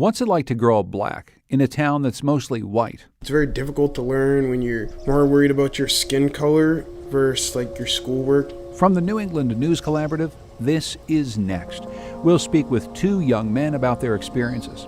What's it like to grow up black in a town that's mostly white? It's very difficult to learn when you're more worried about your skin color versus your schoolwork. From the New England News Collaborative, this is Next. We'll speak with two young men about their experiences.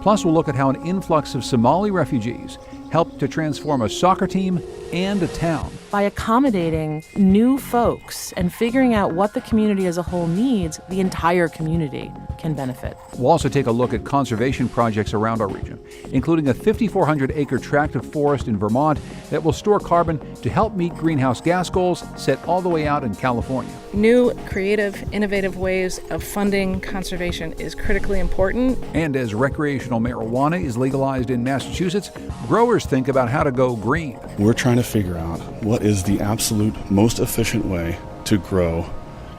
Plus, we'll look at how an influx of Somali refugees helped to transform a soccer team and a town. By accommodating new folks and figuring out what the community as a whole needs, the entire community can benefit. We'll also take a look at conservation projects around our region, including a 5,400-acre tract of forest in Vermont that will store carbon to help meet greenhouse gas goals set all the way out in California. New, creative, innovative ways of funding conservation is critically important. And as recreational marijuana is legalized in Massachusetts, growers think about how to go green. We're trying to figure out what is the absolute most efficient way to grow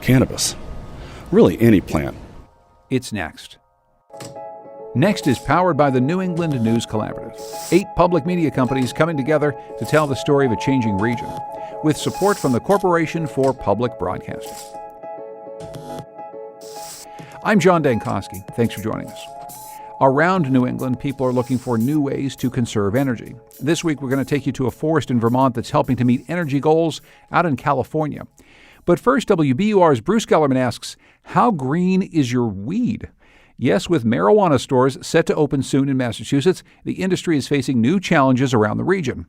cannabis. Really, any plant. It's Next. Next is powered by the New England News Collaborative, 8 public media companies coming together to tell the story of a changing region, with support from the Corporation for Public Broadcasting. I'm John Dankosky. Thanks for joining us. Around New England, people are looking for new ways to conserve energy. This week, we're going to take you to a forest in Vermont that's helping to meet energy goals out in California. But first, WBUR's Bruce Gellerman asks, how green is your weed? Yes, with marijuana stores set to open soon in Massachusetts, the industry is facing new challenges around the region.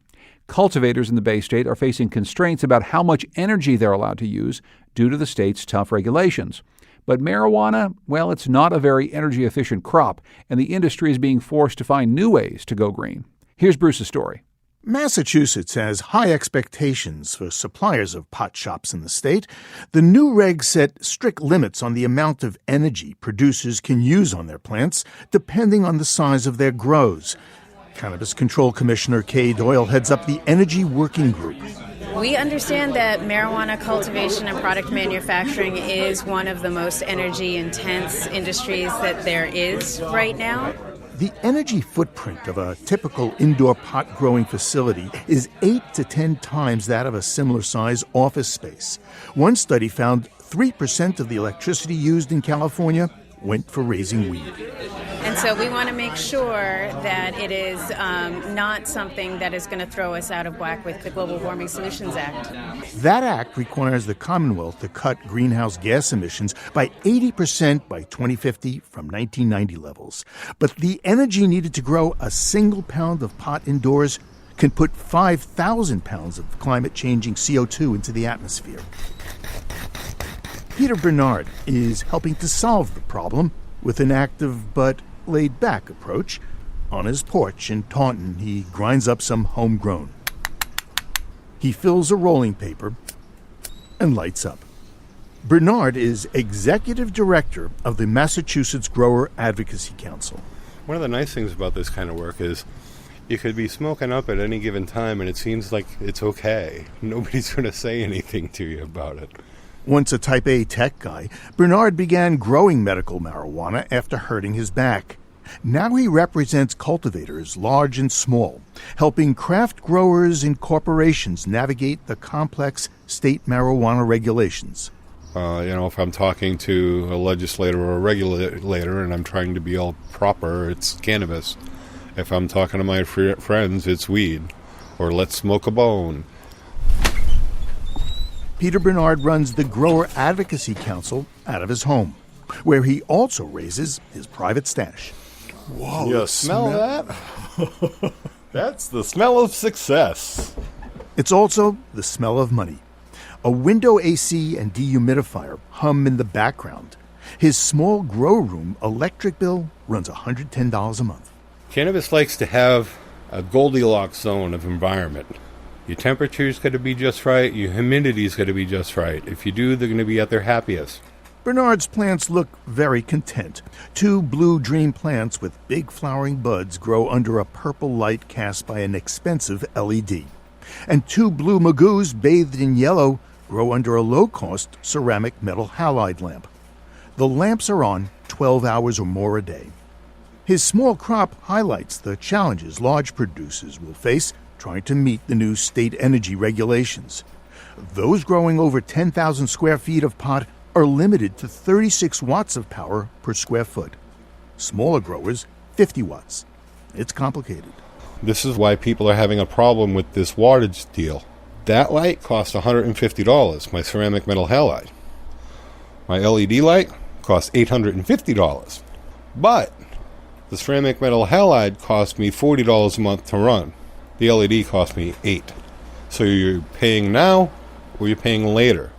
Cultivators in the Bay State are facing constraints about how much energy they're allowed to use due to the state's tough regulations. But marijuana, well, it's not a very energy-efficient crop, and the industry is being forced to find new ways to go green. Here's Bruce's story. Massachusetts has high expectations for suppliers of pot shops in the state. The new regs set strict limits on the amount of energy producers can use on their plants, depending on the size of their grows. Cannabis Control Commissioner Kay Doyle heads up the Energy Working Group. We understand that marijuana cultivation and product manufacturing is one of the most energy-intense industries that there is right now. The energy footprint of a typical indoor pot-growing facility is 8 to 10 times that of a similar-size office space. One study found 3% of the electricity used in California went for raising weed. And so we want to make sure that it is not something that is going to throw us out of whack with the Global Warming Solutions Act. That act requires the Commonwealth to cut greenhouse gas emissions by 80% by 2050 from 1990 levels. But the energy needed to grow a single pound of pot indoors can put 5,000 pounds of climate-changing CO2 into the atmosphere. Peter Bernard is helping to solve the problem with an active but laid-back approach. On his porch in Taunton, he grinds up some homegrown. He fills a rolling paper and lights up. Bernard is executive director of the Massachusetts Grower Advocacy Council. One of the nice things about this kind of work is you could be smoking up at any given time and it seems like it's okay. Nobody's going to say anything to you about it. Once a type A tech guy, Bernard began growing medical marijuana after hurting his back. Now he represents cultivators, large and small, helping craft growers and corporations navigate the complex state marijuana regulations. If I'm talking to a legislator or a regulator and I'm trying to be all proper, it's cannabis. If I'm talking to my friends, it's weed. Or let's smoke a bone. Peter Bernard runs the Grower Advocacy Council out of his home, where he also raises his private stash. Whoa, you smell that? That's the smell of success. It's also the smell of money. A window AC and dehumidifier hum in the background. His small grow room electric bill runs $110 a month. Cannabis likes to have a Goldilocks zone of environment. Your temperature's got to be just right. Your humidity's got to be just right. If you do, they're going to be at their happiest. Bernard's plants look very content. 2 blue dream plants with big flowering buds grow under a purple light cast by an expensive LED. And 2 blue magoos bathed in yellow grow under a low-cost ceramic metal halide lamp. The lamps are on 12 hours or more a day. His small crop highlights the challenges large producers will face trying to meet the new state energy regulations. Those growing over 10,000 square feet of pot are limited to 36 watts of power per square foot. Smaller growers 50 watts. It's complicated. This is why people are having a problem with this wattage deal. That light costs $150, my ceramic metal halide. My LED light costs $850. But the ceramic metal halide cost me $40 a month to run. The LED cost me $8. So you're paying now or you're paying later.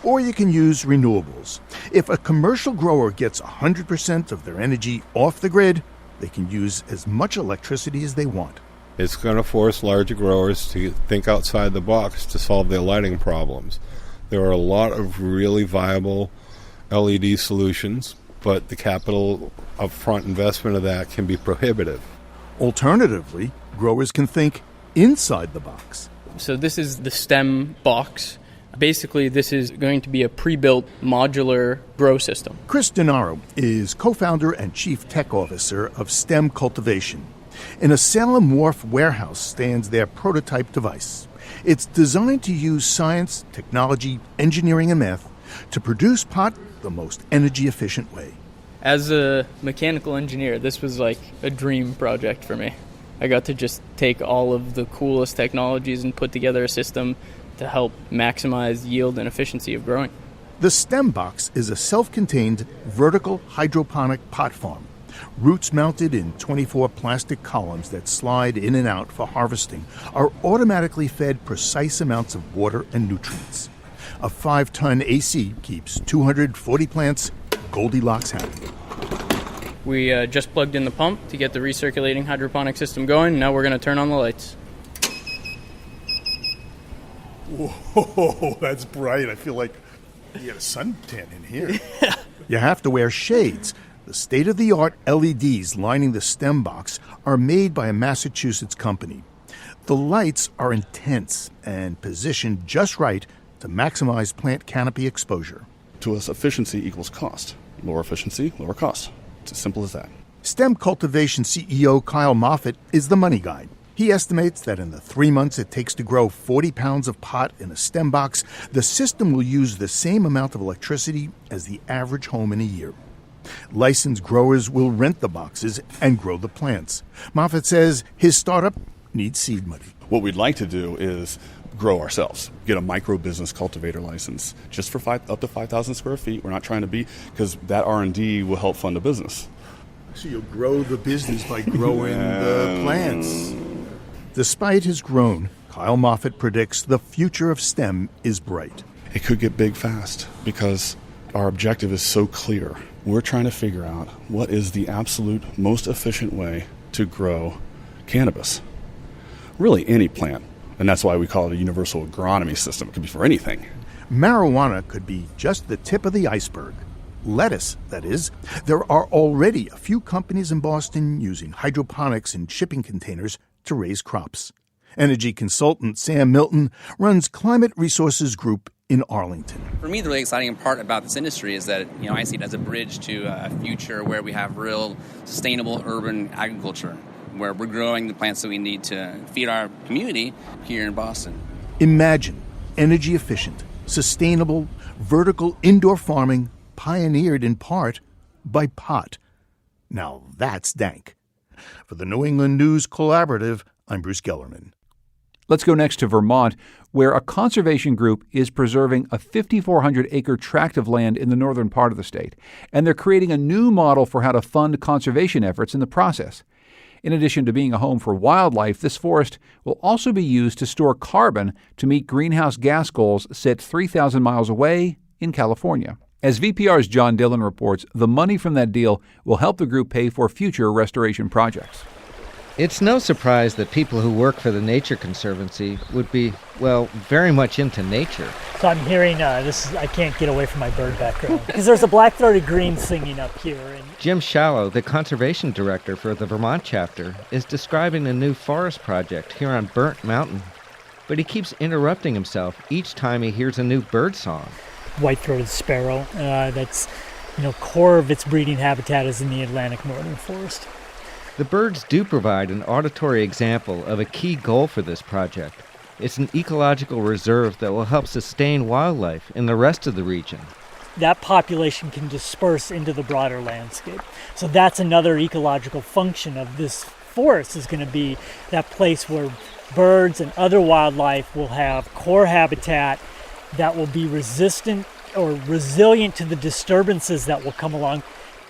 Or you can use renewables. If a commercial grower gets 100% of their energy off the grid, they can use as much electricity as they want. It's going to force larger growers to think outside the box to solve their lighting problems. There are a lot of really viable LED solutions, but the capital upfront investment of that can be prohibitive. Alternatively, growers can think inside the box. So this is the STEM box. Basically, this is going to be a pre-built modular grow system. Chris Denaro is co-founder and chief tech officer of STEM Cultivation. In a Salem Wharf warehouse stands their prototype device. It's designed to use science, technology, engineering, and math to produce pot the most energy-efficient way. As a mechanical engineer, this was like a dream project for me. I got to just take all of the coolest technologies and put together a system to help maximize yield and efficiency of growing. The STEM box is a self-contained vertical hydroponic pot farm. Roots mounted in 24 plastic columns that slide in and out for harvesting are automatically fed precise amounts of water and nutrients. A 5-ton AC keeps 240 plants Goldilocks happy. We just plugged in the pump to get the recirculating hydroponic system going. Now we're going to turn on the lights. Whoa, that's bright. I feel like you got a suntan in here. You have to wear shades. The state-of-the-art LEDs lining the STEM box are made by a Massachusetts company. The lights are intense and positioned just right to maximize plant canopy exposure. To us, efficiency equals cost. Lower efficiency, lower cost. It's as simple as that. STEM Cultivation CEO Kyle Moffitt is the money guy. He estimates that in the 3 months it takes to grow 40 pounds of pot in a STEM box, the system will use the same amount of electricity as the average home in a year. Licensed growers will rent the boxes and grow the plants. Moffitt says his startup needs seed money. What we'd like to do is grow ourselves, get a micro business cultivator license just for up to 5,000 square feet. We're not trying to be, because that R&D will help fund a business. So you'll grow the business by growing the plants. Despite his groan, Kyle Moffitt predicts the future of STEM is bright. It could get big fast because our objective is so clear. We're trying to figure out what is the absolute most efficient way to grow cannabis. Really any plant. And that's why we call it a universal agronomy system. It could be for anything. Marijuana could be just the tip of the iceberg. Lettuce, that is. There are already a few companies in Boston using hydroponics in shipping containers to raise crops. Energy consultant Sam Milton runs Climate Resources Group in Arlington. For me, the really exciting part about this industry is that, I see it as a bridge to a future where we have real sustainable urban agriculture, where we're growing the plants that we need to feed our community here in Boston. Imagine energy efficient, sustainable, vertical indoor farming pioneered in part by pot. Now that's dank. For the New England News Collaborative, I'm Bruce Gellerman. Let's go next to Vermont, where a conservation group is preserving a 5,400-acre tract of land in the northern part of the state, and they're creating a new model for how to fund conservation efforts in the process. In addition to being a home for wildlife, this forest will also be used to store carbon to meet greenhouse gas goals set 3,000 miles away in California. As VPR's John Dillon reports, the money from that deal will help the group pay for future restoration projects. It's no surprise that people who work for the Nature Conservancy would be, very much into nature. So I'm hearing I can't get away from my bird background, because there's a black-throated green singing up here. And Jim Shallow, the conservation director for the Vermont chapter, is describing a new forest project here on Burnt Mountain. But he keeps interrupting himself each time he hears a new bird song. White-throated sparrow, that's, core of its breeding habitat is in the Atlantic northern forest. The birds do provide an auditory example of a key goal for this project. It's an ecological reserve that will help sustain wildlife in the rest of the region. that population can disperse into the broader landscape. So that's another ecological function of this forest, is going to be that place where birds and other wildlife will have core habitat that will be resistant or resilient to the disturbances that will come along.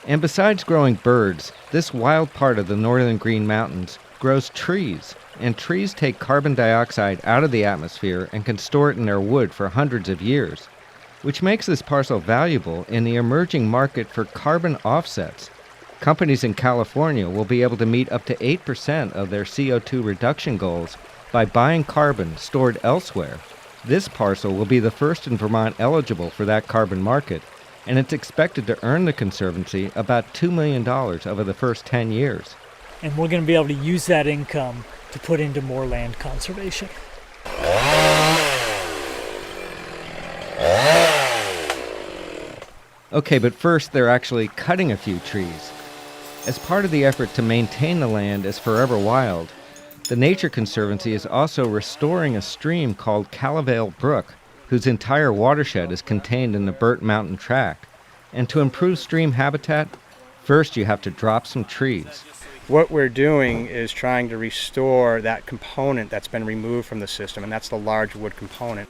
And besides growing birds, this wild part of the northern Green Mountains grows trees. And trees take carbon dioxide out of the atmosphere and can store it in their wood for hundreds of years, which makes this parcel valuable in the emerging market for carbon offsets. Companies in California will be able to meet up to 8% of their CO2 reduction goals by buying carbon stored elsewhere. This parcel will be the first in Vermont eligible for that carbon market, and it's expected to earn the Conservancy about $2 million over the first 10 years. And we're going to be able to use that income to put into more land conservation. Okay, but first they're actually cutting a few trees. As part of the effort to maintain the land as forever wild, the Nature Conservancy is also restoring a stream called Calavale Brook, whose entire watershed is contained in the Burnt Mountain Tract. And to improve stream habitat, first you have to drop some trees. What we're doing is trying to restore that component that's been removed from the system, and that's the large wood component.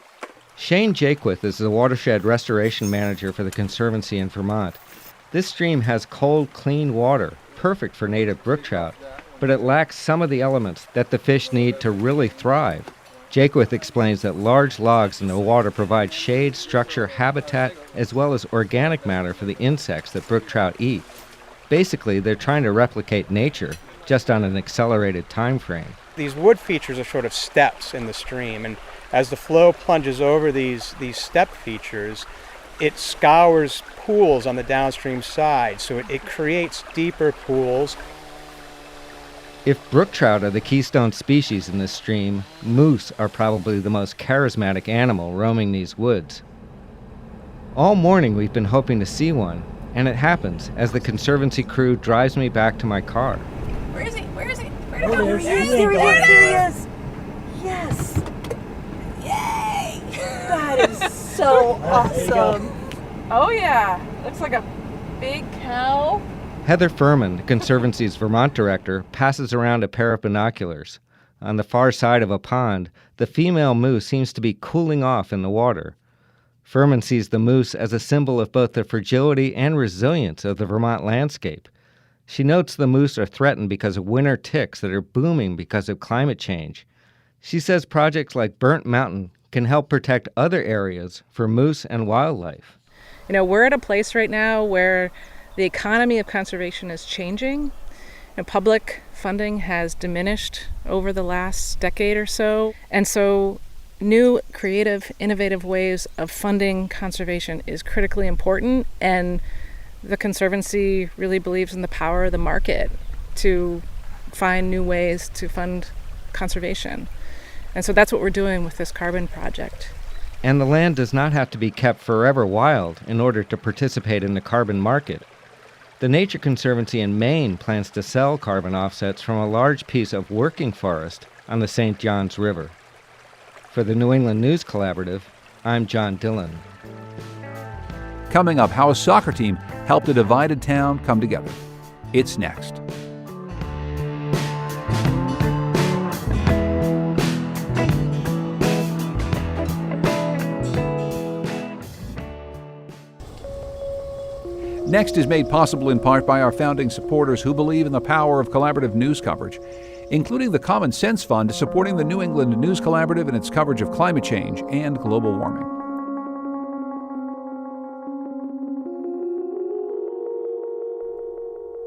Shane Jaquith is the watershed restoration manager for the Conservancy in Vermont. This stream has cold, clean water, perfect for native brook trout, but it lacks some of the elements that the fish need to really thrive. Jaquith explains that large logs in the water provide shade, structure, habitat, as well as organic matter for the insects that brook trout eat. Basically, they're trying to replicate nature, just on an accelerated time frame. These wood features are sort of steps in the stream, and as the flow plunges over these step features, it scours pools on the downstream side, so it creates deeper pools. If brook trout are the keystone species in this stream, moose are probably the most charismatic animal roaming these woods. All morning we've been hoping to see one, and it happens as the Conservancy crew drives me back to my car. Where is he? Where is he? Where Oh, is he? there he is. Yes! Yay! That is so awesome. Oh yeah, looks like a big cow. Heather Furman, the Conservancy's Vermont director, passes around a pair of binoculars. On the far side of a pond, the female moose seems to be cooling off in the water. Furman sees the moose as a symbol of both the fragility and resilience of the Vermont landscape. She notes the moose are threatened because of winter ticks that are booming because of climate change. She says projects like Burnt Mountain can help protect other areas for moose and wildlife. You know, we're at a place right now where the economy of conservation is changing. And public funding has diminished over the last decade or so. And so new, creative, innovative ways of funding conservation is critically important. And the Conservancy really believes in the power of the market to find new ways to fund conservation. And so that's what we're doing with this carbon project. And the land does not have to be kept forever wild in order to participate in the carbon market. The Nature Conservancy in Maine plans to sell carbon offsets from a large piece of working forest on the St. Johns River. For the New England News Collaborative, I'm John Dillon. Coming up, how a soccer team helped a divided town come together. It's next. Next is made possible in part by our founding supporters who believe in the power of collaborative news coverage, including the Common Sense Fund supporting the New England News Collaborative in its coverage of climate change and global warming.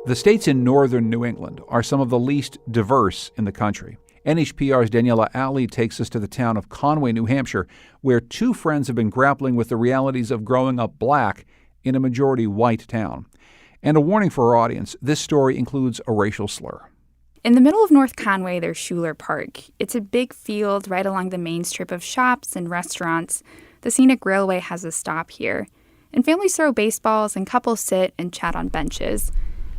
The states in northern New England are some of the least diverse in the country. NHPR's Daniela Alley takes us to the town of Conway, New Hampshire, where two friends have been grappling with the realities of growing up black in a majority white town. And a warning for our audience, this story includes a racial slur. In the middle of North Conway, there's Schuler Park. It's a big field right along the main strip of shops and restaurants. The scenic railway has a stop here. And families throw baseballs and couples sit and chat on benches.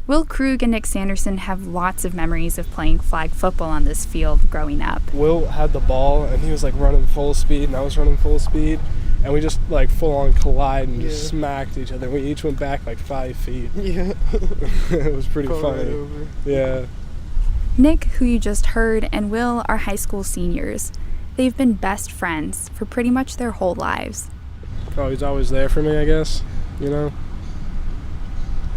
Will Krug and Nick Sanderson have lots of memories of playing flag football on this field growing up. Will had the ball, and he was like running full speed, and I was running full speed. and we just like full on collide and just smacked each other. We each went back like 5 feet. Yeah. It was pretty funny. Right, yeah. Nick, who you just heard, and Will are high school seniors. They've been best friends for pretty much their whole lives. Oh, he's always there for me, I guess. You know?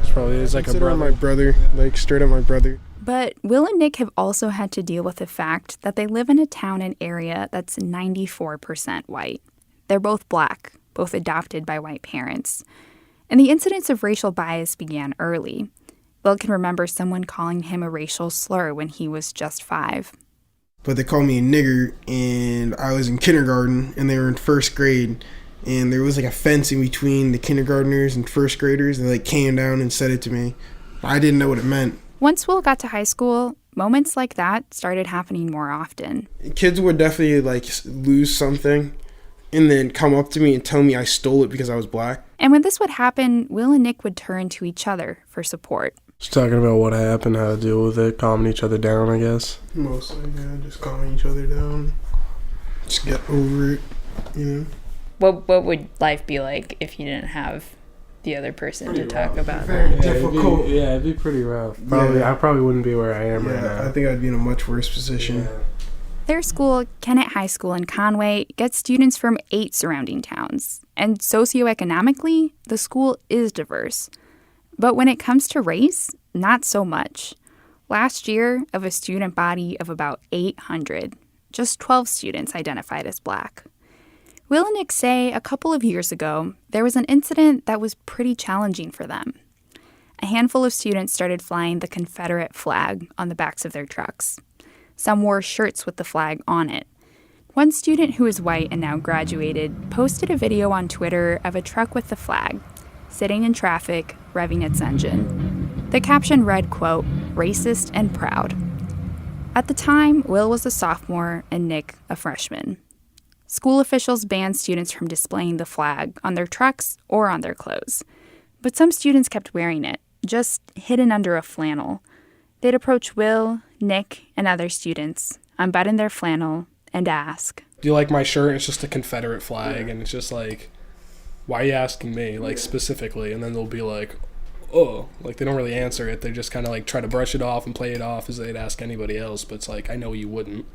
It's probably like a brother. My brother, like straight up my brother. But Will and Nick have also had to deal with the fact that they live in a town and area that's 94% white. They're both black, both adopted by white parents. And the incidence of racial bias began early. Will can remember someone calling him a racial slur when he was just 5. But they called me a nigger, and I was in kindergarten, and they were in first grade. And there was like a fence in between the kindergartners and first graders, and they like came down and said it to me. I didn't know what it meant. Once Will got to high school, moments like that started happening more often. Kids would definitely like lose something and then come up to me and tell me I stole it because I was black. And when this would happen, Will and Nick would turn to each other for support. Just talking about what happened, how to deal with it, calming each other down, I guess. Mostly, yeah, just calming each other down. Just get over it, you know. What would life be like if you didn't have the other person to talk about? Very difficult. It'd be pretty rough. I probably wouldn't be where I am right now. I think I'd be in a much worse position. Yeah. Their school, Kennett High School in Conway, gets students from 8 surrounding towns. And socioeconomically, the school is diverse. But when it comes to race, not so much. Last year, of a student body of about 800, just 12 students identified as black. Will and Nick say a couple of years ago, there was an incident that was pretty challenging for them. A handful of students started flying the Confederate flag on the backs of their trucks. Some wore shirts with the flag on it. One student who is white and now graduated posted a video on Twitter of a truck with the flag, sitting in traffic, revving its engine. The caption read, quote, "racist and proud." At the time, Will was a sophomore and Nick a freshman. School officials banned students from displaying the flag on their trucks or on their clothes. But some students kept wearing it, just hidden under a flannel. They'd approach Will, Nick, and other students, unbutton their flannel, and ask, "Do you like my shirt?" It's just a Confederate flag, and it's just like, why are you asking me, like, specifically? And then they'll be like, oh, like, they don't really answer it. They just kind of, like, try to brush it off and play it off as they'd ask anybody else, but it's like, I know you wouldn't.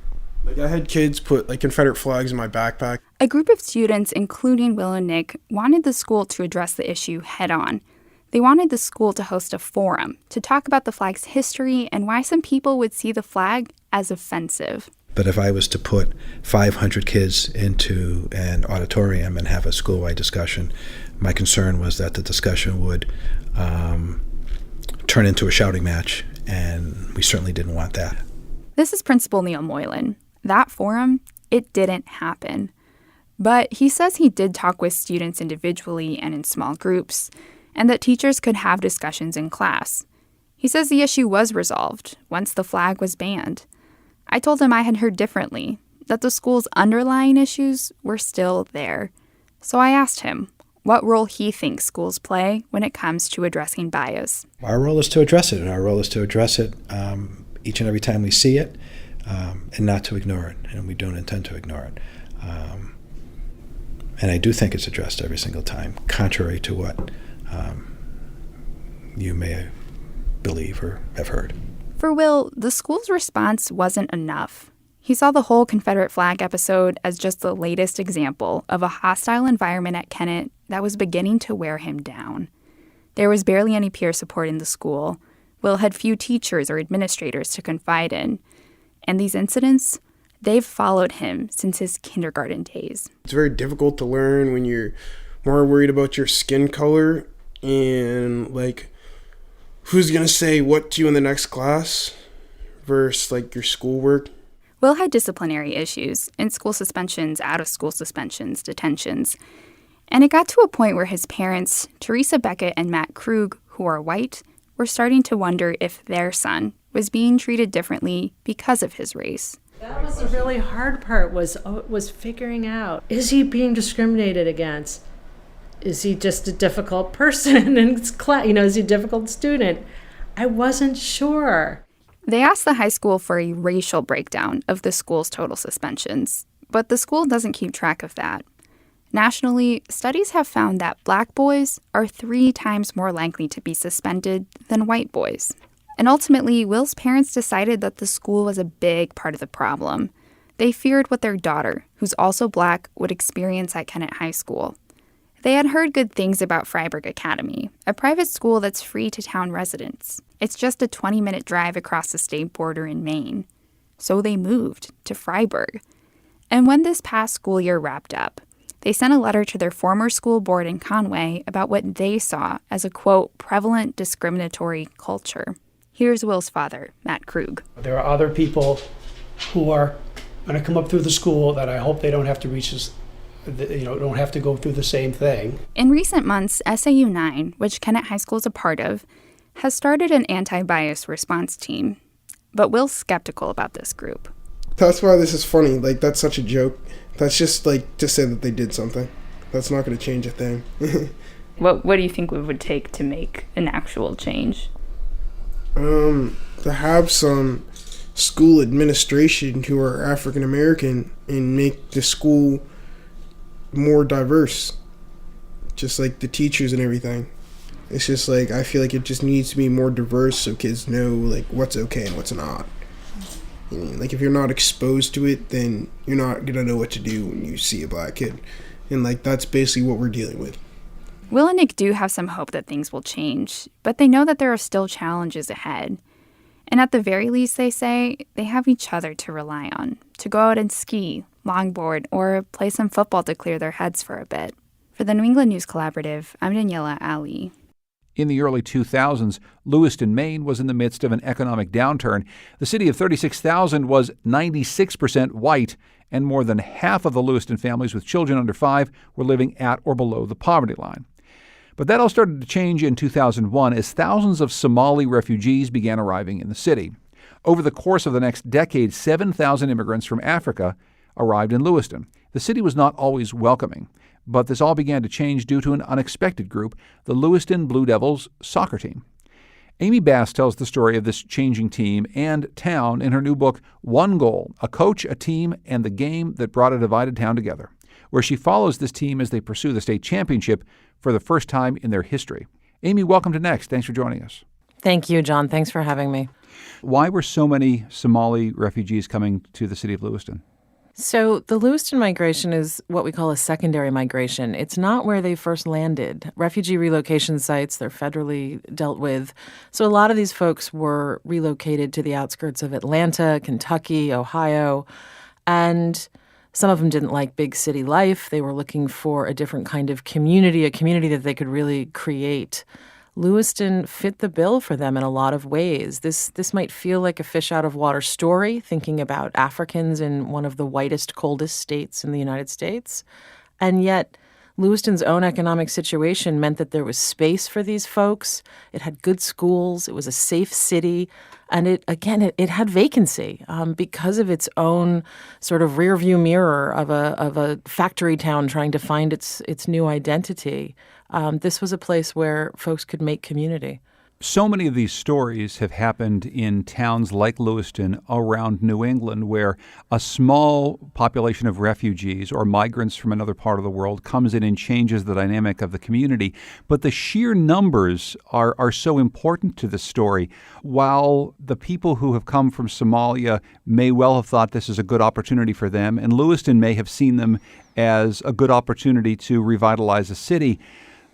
Like, I had kids put, like, Confederate flags in my backpack. A group of students, including Will and Nick, wanted the school to address the issue head-on. They wanted the school to host a forum to talk about the flag's history and why some people would see the flag as offensive. But if I was to put 500 kids into an auditorium and have a school-wide discussion, my concern was that the discussion would turn into a shouting match, and we certainly didn't want that. This is Principal Neil Moylan. That forum, it didn't happen. But he says he did talk with students individually and in small groups, and that teachers could have discussions in class. He says the issue was resolved once the flag was banned. I told him I had heard differently, that the school's underlying issues were still there. So I asked him what role he thinks schools play when it comes to addressing bias. Our role is to address it, and our role is to address it each and every time we see it, and not to ignore it, and we don't intend to ignore it. And I do think it's addressed every single time, contrary to what you may believe or have heard. For Will, the school's response wasn't enough. He saw the whole Confederate flag episode as just the latest example of a hostile environment at Kennett that was beginning to wear him down. There was barely any peer support in the school. Will had few teachers or administrators to confide in. And these incidents, they've followed him since his kindergarten days. It's very difficult to learn when you're more worried about your skin color and, like, who's going to say what to you in the next class versus, like, your schoolwork. Will had disciplinary issues, in-school suspensions, out-of-school suspensions, detentions. And it got to a point where his parents, Teresa Beckett and Matt Krug, who are white, were starting to wonder if their son was being treated differently because of his race. That was the really hard part, was figuring out, is he being discriminated against? Is he just a difficult person in class? Is he a difficult student? I wasn't sure. They asked the high school for a racial breakdown of the school's total suspensions, but the school doesn't keep track of that. Nationally, studies have found that black boys are 3 times more likely to be suspended than white boys. And ultimately, Will's parents decided that the school was a big part of the problem. They feared what their daughter, who's also black, would experience at Kennett High School. They had heard good things about Freiburg Academy, a private school that's free to town residents. It's just a 20-minute drive across the state border in Maine. So they moved to Freiburg. And when this past school year wrapped up, they sent a letter to their former school board in Conway about what they saw as a, quote, prevalent discriminatory culture. Here's Will's father, Matt Krug. There are other people who are going to come up through the school that I hope they don't have to reach this, don't have to go through the same thing. In recent months, SAU 9, which Kennett High School is a part of, has started an anti-bias response team. But Will's skeptical about this group. That's why this is funny. Like, that's such a joke. That's just like to say that they did something. That's not going to change a thing. What do you think it would take to make an actual change? To have some school administration who are African American and make the school more diverse, just like the teachers and everything. It's just like, I feel like it just needs to be more diverse so kids know like what's okay and what's not. I mean, like if you're not exposed to it, then you're not gonna know what to do when you see a black kid, and like that's basically what we're dealing with. Will and Nick do have some hope that things will change, but they know that there are still challenges ahead. And at the very least, they say, they have each other to rely on, to go out and ski, longboard, or play some football to clear their heads for a bit. For the New England News Collaborative, I'm Daniela Ali. In the early 2000s, Lewiston, Maine was in the midst of an economic downturn. The city of 36,000 was 96% white, and more than half of the Lewiston families with children under 5 were living at or below the poverty line. But that all started to change in 2001 as thousands of Somali refugees began arriving in the city. Over the course of the next decade, 7,000 immigrants from Africa arrived in Lewiston. The city was not always welcoming, but this all began to change due to an unexpected group, the Lewiston Blue Devils soccer team. Amy Bass tells the story of this changing team and town in her new book, One Goal, A Coach, a Team, and the Game That Brought a Divided Town Together, where she follows this team as they pursue the state championship for the first time in their history. Amy, welcome to Next. Thanks for joining us. Thank you, John. Thanks for having me. Why were so many Somali refugees coming to the city of Lewiston? So the Lewiston migration is what we call a secondary migration. It's not where they first landed. Refugee relocation sites, they're federally dealt with. So a lot of these folks were relocated to the outskirts of Atlanta, Kentucky, Ohio, and some of them didn't like big city life. They were looking for a different kind of community, a community that they could really create. Lewiston fit the bill for them in a lot of ways. This might feel like a fish out of water story, thinking about Africans in one of the whitest, coldest states in the United States. And yet, Lewiston's own economic situation meant that there was space for these folks. It had good schools. It was a safe city. And it had vacancy because of its own sort of rearview mirror of a factory town trying to find its new identity. This was a place where folks could make community. So many of these stories have happened in towns like Lewiston around New England, where a small population of refugees or migrants from another part of the world comes in and changes the dynamic of the community. But the sheer numbers are so important to the story. While the people who have come from Somalia may well have thought this is a good opportunity for them, and Lewiston may have seen them as a good opportunity to revitalize a city,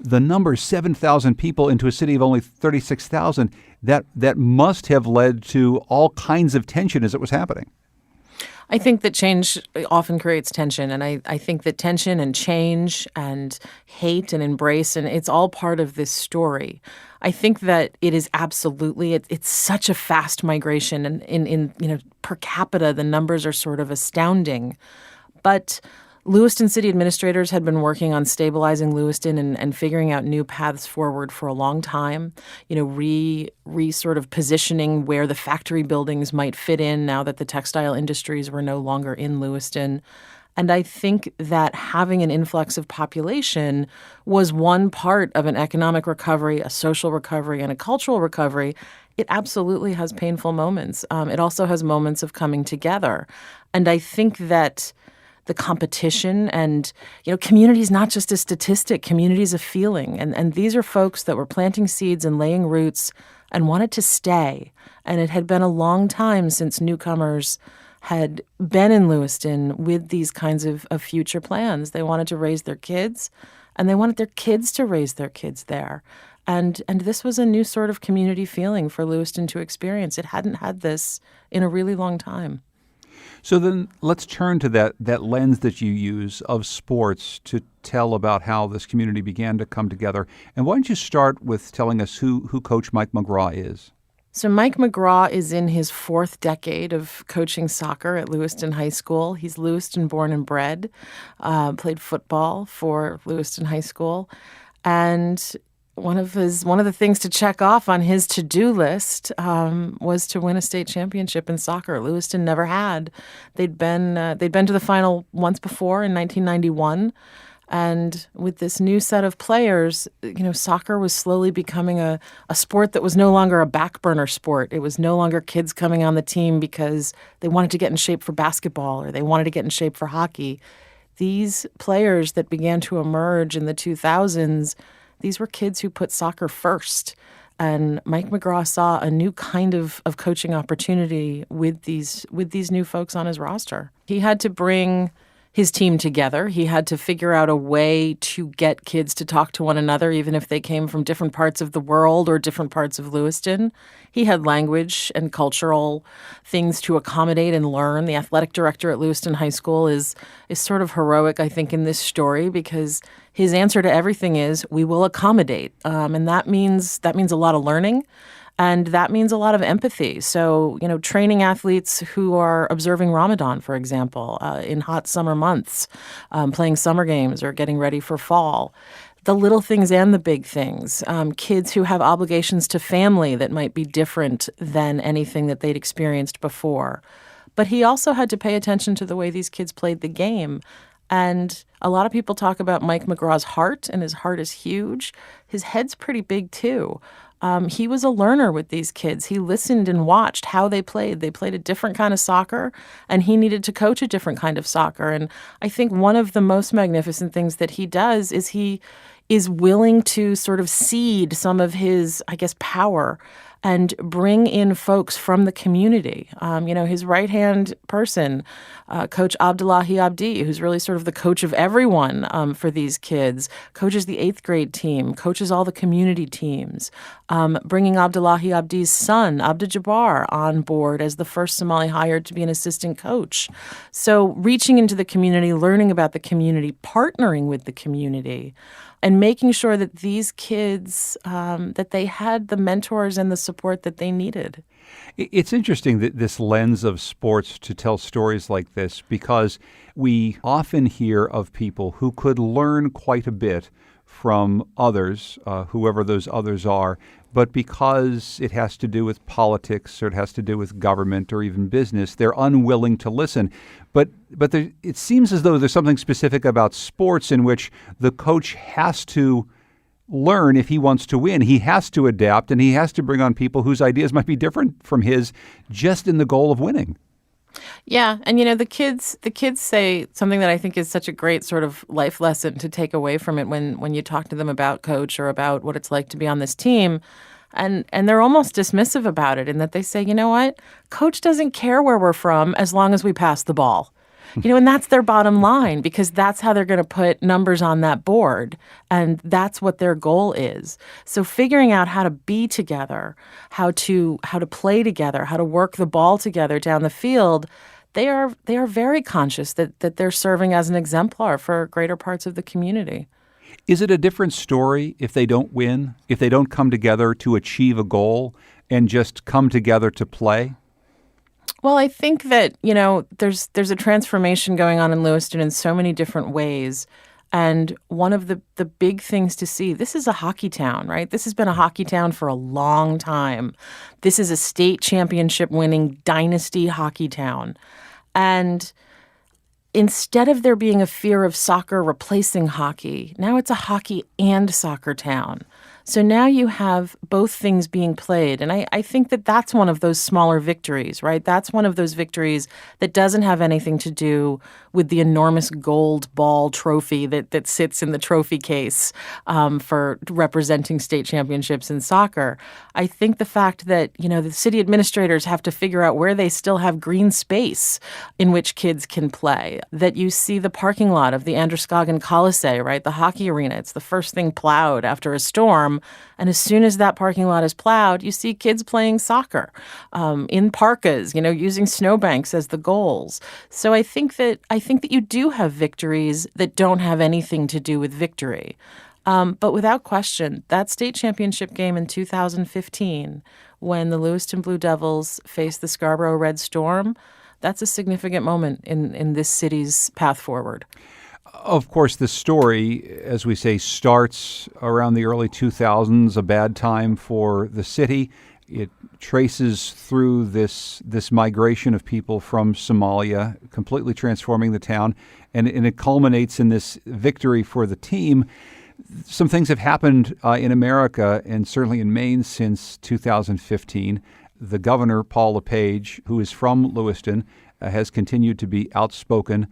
the number 7,000 people into a city of only 36,000, that must have led to all kinds of tension as it was happening. I think that change often creates tension, and I think that tension and change and hate and embrace, and it's all part of this story. I think that it is absolutely, it's such a fast migration, and in per capita, the numbers are sort of astounding. But Lewiston city administrators had been working on stabilizing Lewiston and figuring out new paths forward for a long time, sort of positioning where the factory buildings might fit in now that the textile industries were no longer in Lewiston. And I think that having an influx of population was one part of an economic recovery, a social recovery, and a cultural recovery. It absolutely has painful moments. It also has moments of coming together. And I think that the competition. And, community is not just a statistic. Community is a feeling. And these are folks that were planting seeds and laying roots and wanted to stay. And it had been a long time since newcomers had been in Lewiston with these kinds of future plans. They wanted to raise their kids, and they wanted their kids to raise their kids there. And this was a new sort of community feeling for Lewiston to experience. It hadn't had this in a really long time. So then let's turn to that lens that you use of sports to tell about how this community began to come together. And why don't you start with telling us who Coach Mike McGraw is? So Mike McGraw is in his fourth decade of coaching soccer at Lewiston High School. He's Lewiston born and bred, played football for Lewiston High School. And one of the things to check off on his to-do list was to win a state championship in soccer. Lewiston never had. They'd been to the final once before in 1991. And with this new set of players, soccer was slowly becoming a sport that was no longer a back burner sport. It was no longer kids coming on the team because they wanted to get in shape for basketball or they wanted to get in shape for hockey. These players that began to emerge in the 2000s, these were kids who put soccer first. And Mike McGraw saw a new kind of coaching opportunity with these new folks on his roster. He had to bring his team together. He had to figure out a way to get kids to talk to one another, even if they came from different parts of the world or different parts of Lewiston. He had language and cultural things to accommodate and learn. The athletic director at Lewiston High School is sort of heroic, I think, in this story because his answer to everything is, we will accommodate. And that means a lot of learning. And that means a lot of empathy. So, training athletes who are observing Ramadan, for example, in hot summer months, playing summer games or getting ready for fall. The little things and the big things. Kids who have obligations to family that might be different than anything that they'd experienced before. But he also had to pay attention to the way these kids played the game. And a lot of people talk about Mike McGraw's heart, and his heart is huge. His head's pretty big, too. He was a learner with these kids. He listened and watched how they played. They played a different kind of soccer, and he needed to coach a different kind of soccer. And I think one of the most magnificent things that he does is he is willing to sort of cede some of his, power and bring in folks from the community. His right-hand person, Coach Abdullahi Abdi, who's really sort of the coach of everyone for these kids, coaches the 8th grade team, coaches all the community teams, bringing Abdullahi Abdi's son, Abdu Jabbar, on board as the first Somali hired to be an assistant coach. So reaching into the community, learning about the community, partnering with the community, and making sure that these kids, that they had the mentors and the support that they needed. It's interesting that this lens of sports to tell stories like this, because we often hear of people who could learn quite a bit from others, whoever those others are, but because it has to do with politics or it has to do with government or even business, they're unwilling to listen. But it seems as though there's something specific about sports in which the coach has to learn if he wants to win. He has to adapt, and he has to bring on people whose ideas might be different from his, just in the goal of winning. Yeah, and the kids say something that I think is such a great sort of life lesson to take away from it when you talk to them about coach or about what it's like to be on this team. And they're almost dismissive about it in that they say, you know what, coach doesn't care where we're from as long as we pass the ball. And that's their bottom line, because that's how they're going to put numbers on that board. And that's what their goal is. So figuring out how to be together, how to play together, how to work the ball together down the field, they are very conscious that they're serving as an exemplar for greater parts of the community. Is it a different story if they don't win, if they don't come together to achieve a goal and just come together to play? Well, I think that, there's a transformation going on in Lewiston in so many different ways. And one of the big things to see, this is a hockey town, right? This has been a hockey town for a long time. This is a state championship winning dynasty hockey town. And instead of there being a fear of soccer replacing hockey, now it's a hockey and soccer town. So now you have both things being played. And I think that that's one of those smaller victories, right? That's one of those victories that doesn't have anything to do with the enormous gold ball trophy that sits in the trophy case for representing state championships in soccer. I think the fact that, the city administrators have to figure out where they still have green space in which kids can play, that you see the parking lot of the Androscoggin Colisee, right, the hockey arena. It's the first thing plowed after a storm. And as soon as that parking lot is plowed, you see kids playing soccer in parkas, using snowbanks as the goals. So I think that you do have victories that don't have anything to do with victory. But without question, that state championship game in 2015, when the Lewiston Blue Devils faced the Scarborough Red Storm, that's a significant moment in this city's path forward. Of course, the story, as we say, starts around the early 2000s, a bad time for the city. It traces through this migration of people from Somalia, completely transforming the town, and it culminates in this victory for the team. Some things have happened in America and certainly in Maine since 2015. The governor, Paul LePage, who is from Lewiston, has continued to be outspoken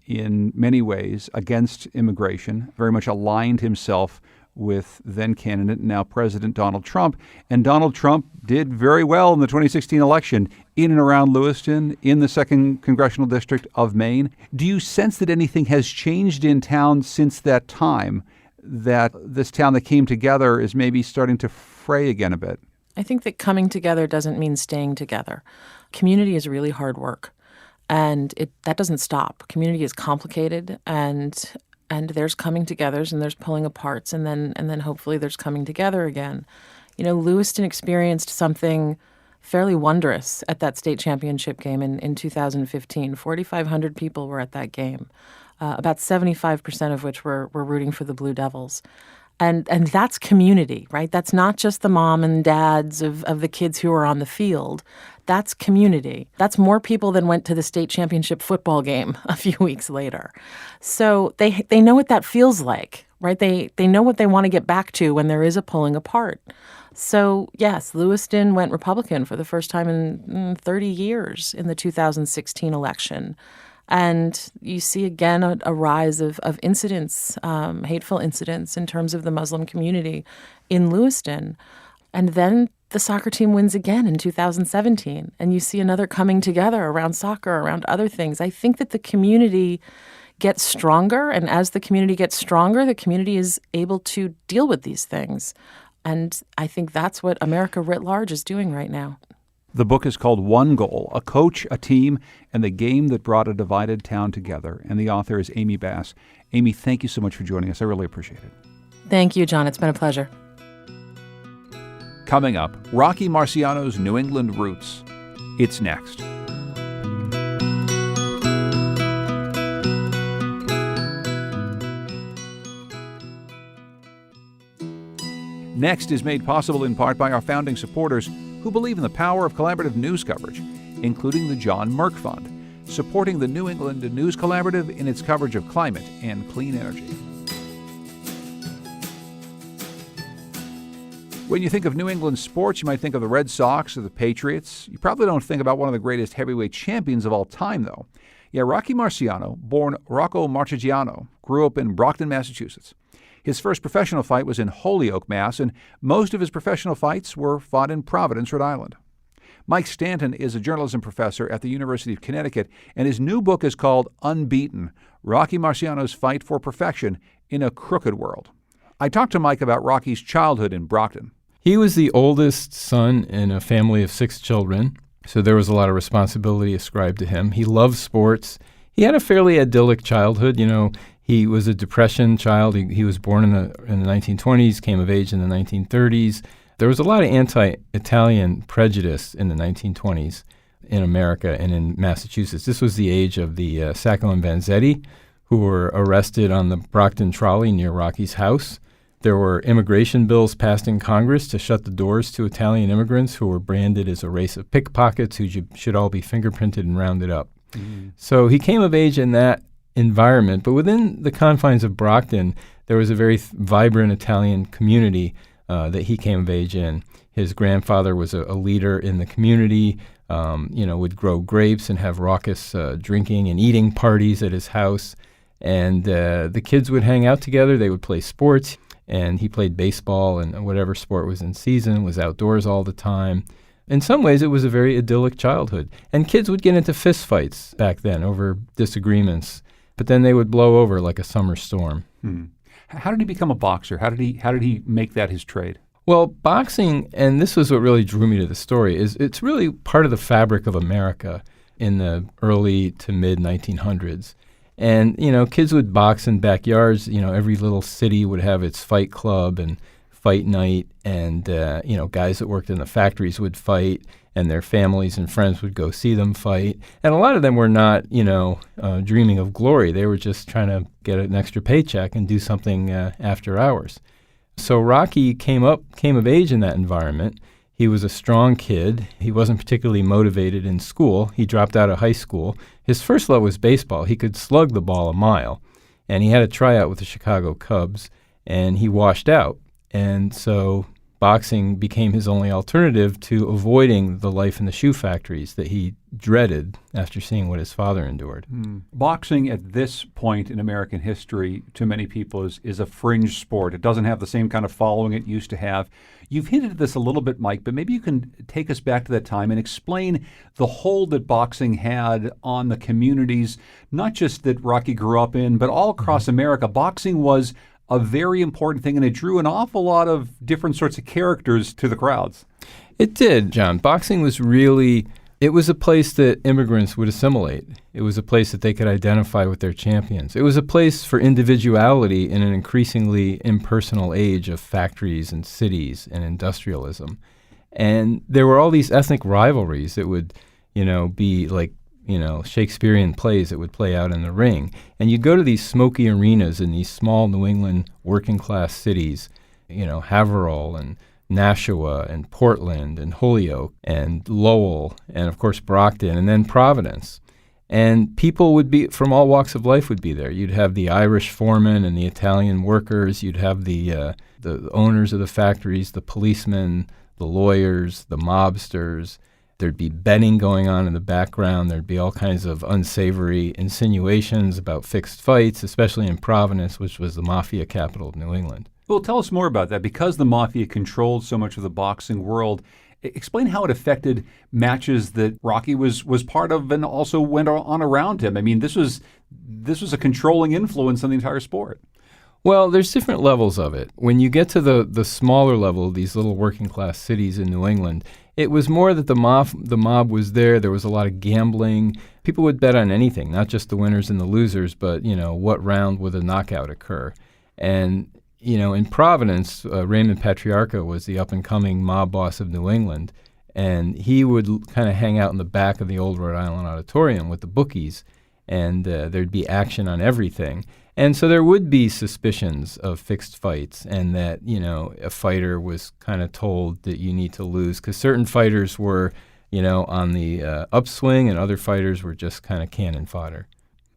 in many ways against immigration, very much aligned himself with then-candidate, now President Donald Trump. And Donald Trump did very well in the 2016 election in and around Lewiston, in the 2nd Congressional District of Maine. Do you sense that anything has changed in town since that time, that this town that came together is maybe starting to fray again a bit? I think that coming together doesn't mean staying together. Community is really hard work. And that doesn't stop. Community is complicated, and there's coming togethers and there's pulling aparts, and then hopefully there's coming together again. Lewiston experienced something fairly wondrous at that state championship game in 2015. 4,500 people were at that game, about 75% of which were rooting for the Blue Devils. And that's community, right? That's not just the mom and dads of the kids who are on the field. That's community. That's more people than went to the state championship football game a few weeks later. So they know what that feels like, right? They know what they want to get back to when there is a pulling apart. So yes, Lewiston went Republican for the first time in 30 years in the 2016 election. And you see again a rise of incidents, hateful incidents in terms of the Muslim community in Lewiston. And then the soccer team wins again in 2017. And you see another coming together around soccer, around other things. I think that the community gets stronger. And as the community gets stronger, the community is able to deal with these things. And I think that's what America writ large is doing right now. The book is called One Goal, A Coach, a Team, and the Game That Brought a Divided Town Together. And the author is Amy Bass. Amy, thank you so much for joining us. I really appreciate it. Thank you, John. It's been a pleasure. Coming up, Rocky Marciano's New England Roots. It's next. Next is made possible in part by our founding supporters who believe in the power of collaborative news coverage, including the John Merck Fund, supporting the New England News Collaborative in its coverage of climate and clean energy. When you think of New England sports, you might think of the Red Sox or the Patriots. You probably don't think about one of the greatest heavyweight champions of all time, though. Yeah, Rocky Marciano, born Rocco Marciano, grew up in Brockton, Massachusetts. His first professional fight was in Holyoke, Mass., and most of his professional fights were fought in Providence, Rhode Island. Mike Stanton is a journalism professor at the University of Connecticut, and his new book is called Unbeaten, Rocky Marciano's Fight for Perfection in a Crooked World. I talked to Mike about Rocky's childhood in Brockton. He was the oldest son in a family of 6 children, so there was a lot of responsibility ascribed to him. He loved sports. He had a fairly idyllic childhood. He was a Depression child. He was born in the 1920s, came of age in the 1930s. There was a lot of anti-Italian prejudice in the 1920s in America and in Massachusetts. This was the age of the Sacco and Vanzetti, who were arrested on the Brockton trolley near Rocky's house. There were immigration bills passed in Congress to shut the doors to Italian immigrants who were branded as a race of pickpockets who should all be fingerprinted and rounded up. Mm-hmm. So he came of age in that environment, but within the confines of Brockton, there was a very vibrant Italian community that he came of age in. His grandfather was a leader in the community, would grow grapes and have raucous drinking and eating parties at his house. And the kids would hang out together. They would play sports. And he played baseball, and whatever sport was in season, was outdoors all the time. In some ways, it was a very idyllic childhood. And kids would get into fistfights back then over disagreements, but then they would blow over like a summer storm. How did he become a boxer? How did he make that his trade? Well, boxing, and this was what really drew me to the story, is it's really part of the fabric of America in the early to mid 1900s. And, kids would box in backyards. Every little city would have its fight club and fight night. And, guys that worked in the factories would fight, and their families and friends would go see them fight. And a lot of them were not, dreaming of glory. They were just trying to get an extra paycheck and do something after hours. So Rocky came of age in that environment. He was a strong kid. He wasn't particularly motivated in school. He dropped out of high school. His first love was baseball. He could slug the ball a mile. And he had a tryout with the Chicago Cubs, and he washed out. And so boxing became his only alternative to avoiding the life in the shoe factories that he dreaded after seeing what his father endured. Boxing at this point in American history, to many people, is a fringe sport. It doesn't have the same kind of following it used to have. You've hinted at this a little bit, Mike, but maybe you can take us back to that time and explain the hold that boxing had on the communities, not just that Rocky grew up in, but all across America. Boxing was a very important thing, and it drew an awful lot of different sorts of characters to the crowds. It did, John. Boxing was really, it was a place that immigrants would assimilate. It was a place that they could identify with their champions. It was a place for individuality in an increasingly impersonal age of factories and cities and industrialism. And there were all these ethnic rivalries that would, be like, Shakespearean plays that would play out in the ring. And you'd go to these smoky arenas in these small New England working class cities, Haverhill and Nashua and Portland and Holyoke and Lowell and, of course, Brockton and then Providence. And people would be, from all walks of life would be there. You'd have the Irish foremen and the Italian workers. You'd have the owners of the factories, the policemen, the lawyers, the mobsters. There'd be betting going on in the background. There'd be all kinds of unsavory insinuations about fixed fights, especially in Providence, which was the mafia capital of New England. Well, tell us more about that. Because the mafia controlled so much of the boxing world, explain how it affected matches that Rocky was part of and also went on around him. I mean, this was a controlling influence on the entire sport. Well, there's different levels of it. When you get to the smaller level, these little working class cities in New England, it was more that the mob was there. There was a lot of gambling. People would bet on anything, not just the winners and the losers, but, what round would a knockout occur. And, in Providence, Raymond Patriarca was the up-and-coming mob boss of New England, and he would kind of hang out in the back of the old Rhode Island Auditorium with the bookies, and there'd be action on everything. And so there would be suspicions of fixed fights and that, a fighter was kind of told that you need to lose because certain fighters were, on the upswing and other fighters were just kind of cannon fodder.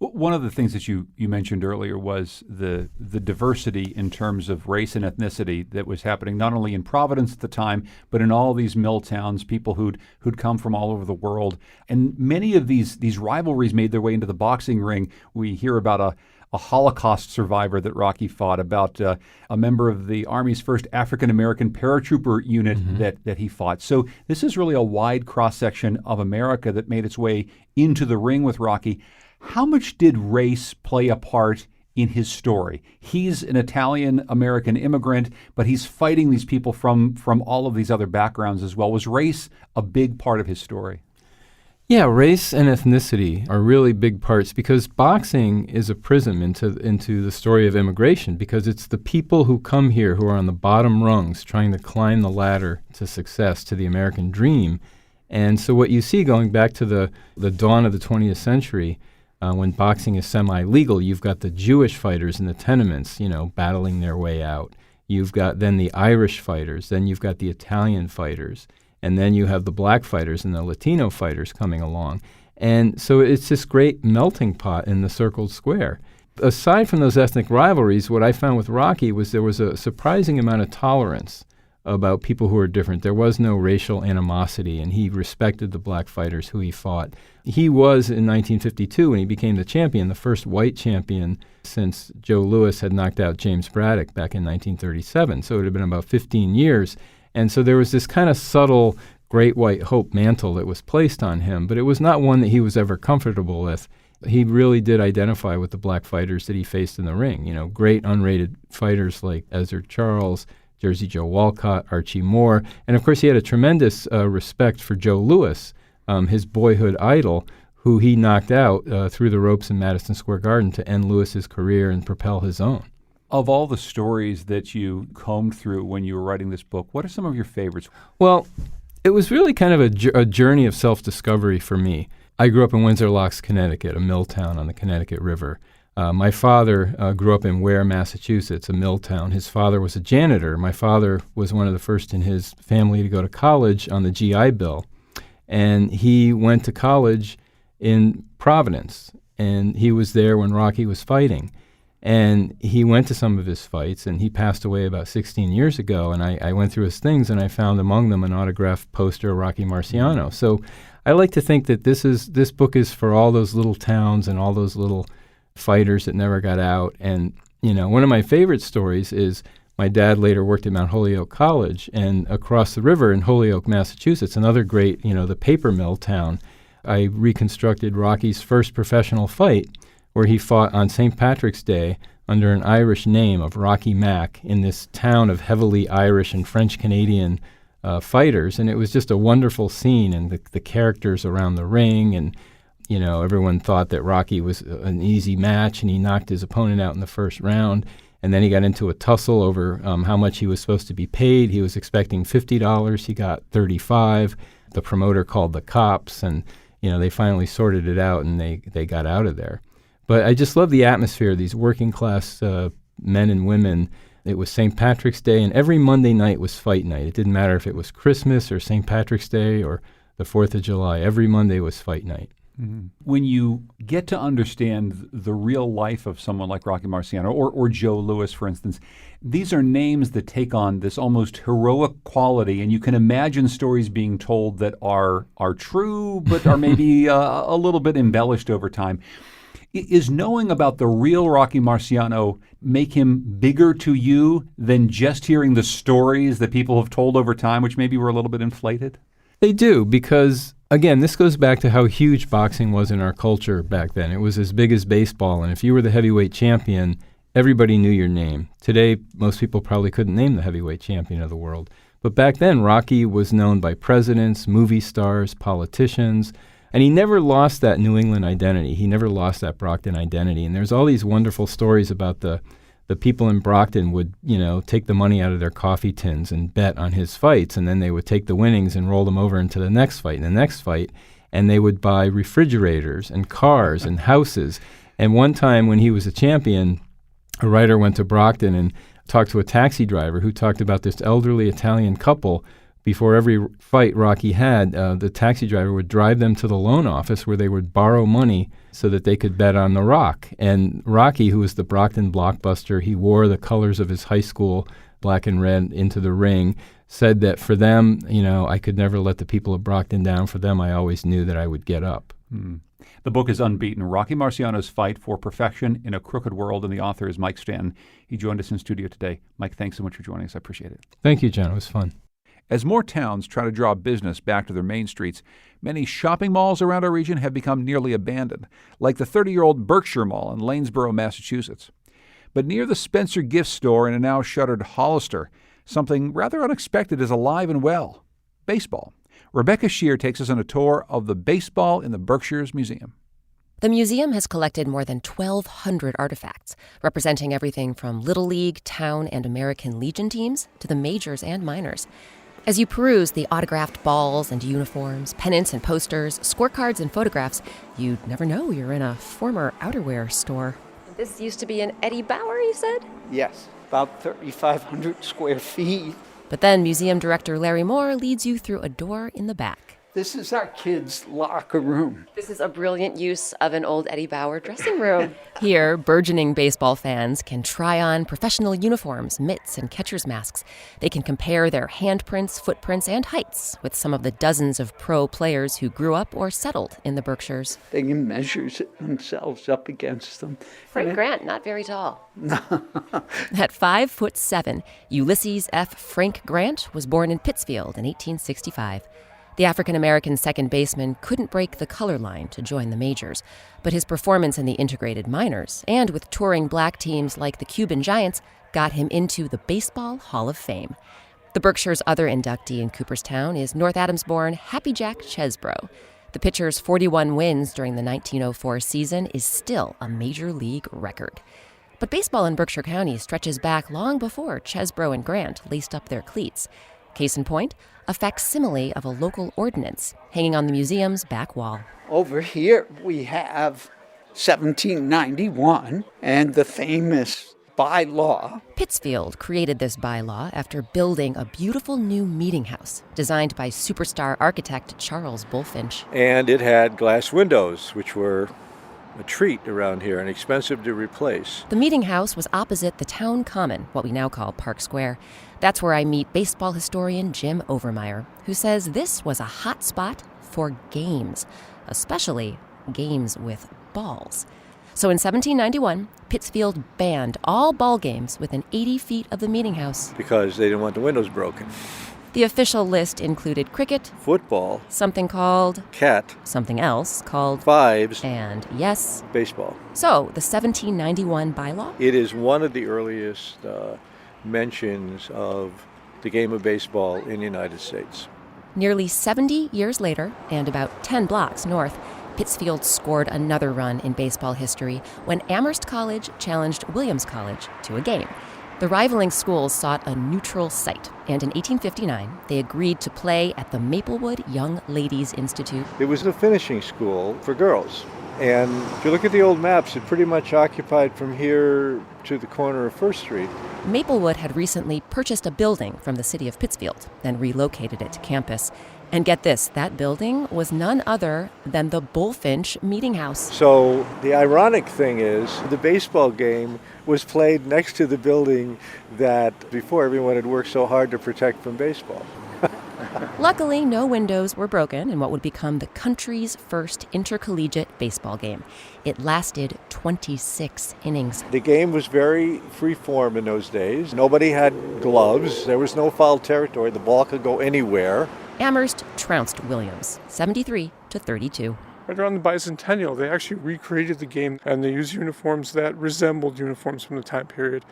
One of the things that you mentioned earlier was the diversity in terms of race and ethnicity that was happening not only in Providence at the time, but in all these mill towns, people who'd come from all over the world. And many of these rivalries made their way into the boxing ring. We hear about a Holocaust survivor that Rocky fought, about a member of the Army's first African-American paratrooper unit that he fought. So this is really a wide cross-section of America that made its way into the ring with Rocky. How much did race play a part in his story? He's an Italian-American immigrant, but he's fighting these people from all of these other backgrounds as well. Was race a big part of his story? Yeah, race and ethnicity are really big parts because boxing is a prism into the story of immigration because it's the people who come here who are on the bottom rungs trying to climb the ladder to success, to the American dream. And so what you see going back to the dawn of the 20th century, when boxing is semi-legal, you've got the Jewish fighters in the tenements, battling their way out. You've got then the Irish fighters, then you've got the Italian fighters. And then you have the black fighters and the Latino fighters coming along. And so it's this great melting pot in the circled square. Aside from those ethnic rivalries, what I found with Rocky was there was a surprising amount of tolerance about people who were different. There was no racial animosity, and he respected the black fighters who he fought. He was, in 1952, when he became the champion, the first white champion since Joe Louis had knocked out James Braddock back in 1937. So it had been about 15 years. And so there was this kind of subtle great white hope mantle that was placed on him, but it was not one that he was ever comfortable with. He really did identify with the black fighters that he faced in the ring. You know, great unrated fighters like Ezra Charles, Jersey Joe Walcott, Archie Moore. And of course, he had a tremendous respect for Joe Louis, his boyhood idol, who he knocked out through the ropes in Madison Square Garden to end Louis's career and propel his own. Of all the stories that you combed through when you were writing this book, what are some of your favorites? Well, it was really kind of a journey of self-discovery for me. I grew up in Windsor Locks, Connecticut, a mill town on the Connecticut River. My father grew up in Ware, Massachusetts, a mill town. His father was a janitor. My father was one of the first in his family to go to college on the GI Bill. And he went to college in Providence, and he was there when Rocky was fighting. And he went to some of his fights, and he passed away about 16 years ago. And I went through his things, and I found among them an autographed poster of Rocky Marciano. So I like to think that this book is for all those little towns and all those little fighters that never got out. And, you know, one of my favorite stories is my dad later worked at Mount Holyoke College, and across the river in Holyoke, Massachusetts, another great, you know, the paper mill town, I reconstructed Rocky's first professional fight, where he fought on St. Patrick's Day under an Irish name of Rocky Mack in this town of heavily Irish and French-Canadian fighters. And it was just a wonderful scene, and the characters around the ring. And, you know, everyone thought that Rocky was an easy match, and he knocked his opponent out in the first round. And then he got into a tussle over how much he was supposed to be paid. He was expecting $50. He got $35. The promoter called the cops, and, you know, they finally sorted it out, and they got out of there. But I just love the atmosphere, these working class men and women. It was St. Patrick's Day, and every Monday night was fight night. It didn't matter if it was Christmas or St. Patrick's Day or the 4th of July. Every Monday was fight night. Mm-hmm. When you get to understand the real life of someone like Rocky Marciano or Joe Louis, for instance, these are names that take on this almost heroic quality, and you can imagine stories being told that are true but are maybe a little bit embellished over time. Is knowing about the real Rocky Marciano make him bigger to you than just hearing the stories that people have told over time, which maybe were a little bit inflated? They do, because, again, this goes back to how huge boxing was in our culture back then. It was as big as baseball, and if you were the heavyweight champion, everybody knew your name. Today, most people probably couldn't name the heavyweight champion of the world. But back then, Rocky was known by presidents, movie stars, politicians. And he never lost that New England identity. He never lost that Brockton identity. And there's all these wonderful stories about the people in Brockton would, you know, take the money out of their coffee tins and bet on his fights. And then they would take the winnings and roll them over into the next fight and the next fight. And they would buy refrigerators and cars and houses. And one time when he was a champion, a writer went to Brockton and talked to a taxi driver who talked about this elderly Italian couple. Before every fight Rocky had, the taxi driver would drive them to the loan office where they would borrow money so that they could bet on The Rock. And Rocky, who was the Brockton blockbuster, he wore the colors of his high school, black and red, into the ring, said that for them, you know, I could never let the people of Brockton down. For them, I always knew that I would get up. The book is Unbeaten, Rocky Marciano's Fight for Perfection in a Crooked World, and the author is Mike Stanton. He joined us in studio today. Mike, thanks so much for joining us. I appreciate it. Thank you, John. It was fun. As more towns try to draw business back to their main streets, many shopping malls around our region have become nearly abandoned, like the 30-year-old Berkshire Mall in Lanesboro, Massachusetts. But near the Spencer Gift Store in a now shuttered Hollister, something rather unexpected is alive and well: baseball. Rebecca Shear takes us on a tour of the Baseball in the Berkshires Museum. The museum has collected more than 1,200 artifacts, representing everything from Little League, Town, and American Legion teams to the majors and minors. As you peruse the autographed balls and uniforms, pennants and posters, scorecards and photographs, you'd never know you're in a former outerwear store. This used to be an Eddie Bauer, you said? Yes, about 3,500 square feet. But then museum director Larry Moore leads you through a door in the back. This is our kids' locker room. This is a brilliant use of an old Eddie Bauer dressing room. Here, burgeoning baseball fans can try on professional uniforms, mitts, and catcher's masks. They can compare their handprints, footprints, and heights with some of the dozens of pro players who grew up or settled in the Berkshires. They can measure themselves up against them. Frank Grant, not very tall. At 5'7", Ulysses F. Frank Grant was born in Pittsfield in 1865. The African-American second baseman couldn't break the color line to join the majors, but his performance in the integrated minors and with touring black teams like the Cuban Giants got him into the Baseball Hall of Fame. The Berkshires' other inductee in Cooperstown is North Adams-born Happy Jack Chesbro. The pitcher's 41 wins during the 1904 season is still a major league record. But baseball in Berkshire County stretches back long before Chesbro and Grant laced up their cleats. Case in point, a facsimile of a local ordinance hanging on the museum's back wall. Over here we have 1791 and the famous bylaw. Pittsfield created this bylaw after building a beautiful new meeting house designed by superstar architect Charles Bulfinch. And it had glass windows, which were a treat around here and expensive to replace. The meeting house was opposite the town common, what we now call Park Square. That's where I meet baseball historian Jim Overmeyer, who says this was a hot spot for games, especially games with balls. So in 1791, Pittsfield banned all ball games within 80 feet of the meeting house. Because they didn't want the windows broken. The official list included cricket, football, something called cat, something else called fives, and yes, baseball. So the 1791 bylaw? It is one of the earliest mentions of the game of baseball in the United States. Nearly 70 years later, and about 10 blocks north, Pittsfield scored another run in baseball history when Amherst College challenged Williams College to a game. The rivaling schools sought a neutral site, and in 1859, they agreed to play at the Maplewood Young Ladies Institute. It was a finishing school for girls. And if you look at the old maps, it pretty much occupied from here to the corner of First Street. Maplewood had recently purchased a building from the city of Pittsfield and relocated it to campus. And get this, that building was none other than the Bulfinch Meeting House. So the ironic thing is the baseball game was played next to the building that before everyone had worked so hard to protect from baseball. Luckily, no windows were broken in what would become the country's first intercollegiate baseball game. It lasted 26 innings. The game was very free-form in those days. Nobody had gloves. There was no foul territory. The ball could go anywhere. Amherst trounced Williams, 73-32. Right around the bicentennial, they actually recreated the game, and they used uniforms that resembled uniforms from the time period.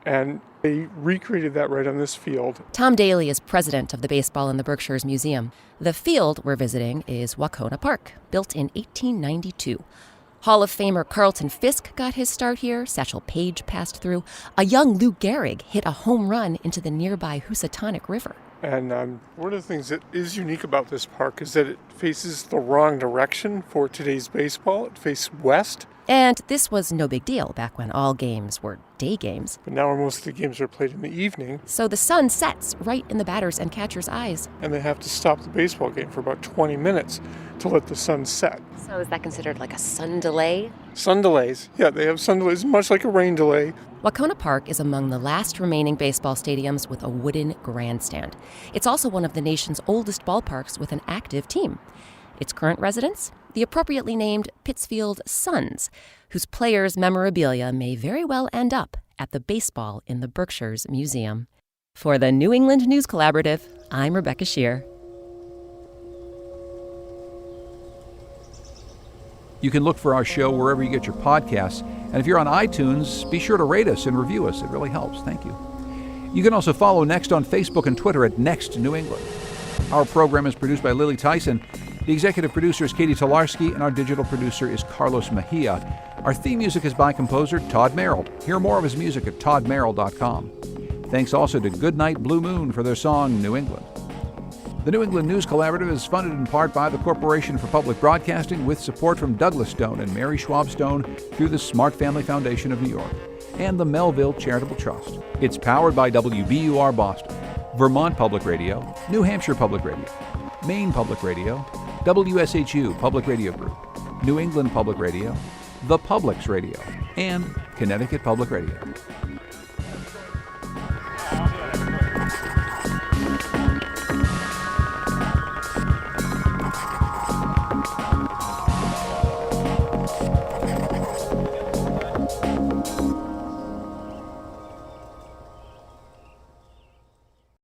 And they recreated that right on this field. Tom Daly is president of the Baseball in the Berkshires Museum. The field we're visiting is Wacona Park, built in 1892. Hall of Famer Carlton Fisk got his start here. Satchel Paige passed through. A young Lou Gehrig hit a home run into the nearby Housatonic River. And one of the things that is unique about this park is that it faces the wrong direction for today's baseball. It faces west. And this was no big deal back when all games were day games. But now most of the games are played in the evening. So the sun sets right in the batter's and catcher's eyes. And they have to stop the baseball game for about 20 minutes to let the sun set. So is that considered like a sun delay? Sun delays. Yeah, they have sun delays, much like a rain delay. Wacona Park is among the last remaining baseball stadiums with a wooden grandstand. It's also one of the nation's oldest ballparks with an active team. Its current residents? The appropriately named Pittsfield Suns, whose players' memorabilia may very well end up at the Baseball in the Berkshires Museum. For the New England News Collaborative, I'm Rebecca Shear. You can look for our show wherever you get your podcasts. And if you're on iTunes, be sure to rate us and review us. It really helps. Thank you. You can also follow Next on Facebook and Twitter at Next New England. Our program is produced by Lily Tyson. The executive producer is Katie Tolarski, and our digital producer is Carlos Mejia. Our theme music is by composer Todd Merrill. Hear more of his music at toddmerrill.com. Thanks also to Goodnight Blue Moon for their song New England. The New England News Collaborative is funded in part by the Corporation for Public Broadcasting with support from Douglas Stone and Mary Schwab Stone through the Smart Family Foundation of New York and the Melville Charitable Trust. It's powered by WBUR Boston, Vermont Public Radio, New Hampshire Public Radio, Maine Public Radio, WSHU Public Radio Group, New England Public Radio, The Public's Radio, and Connecticut Public Radio.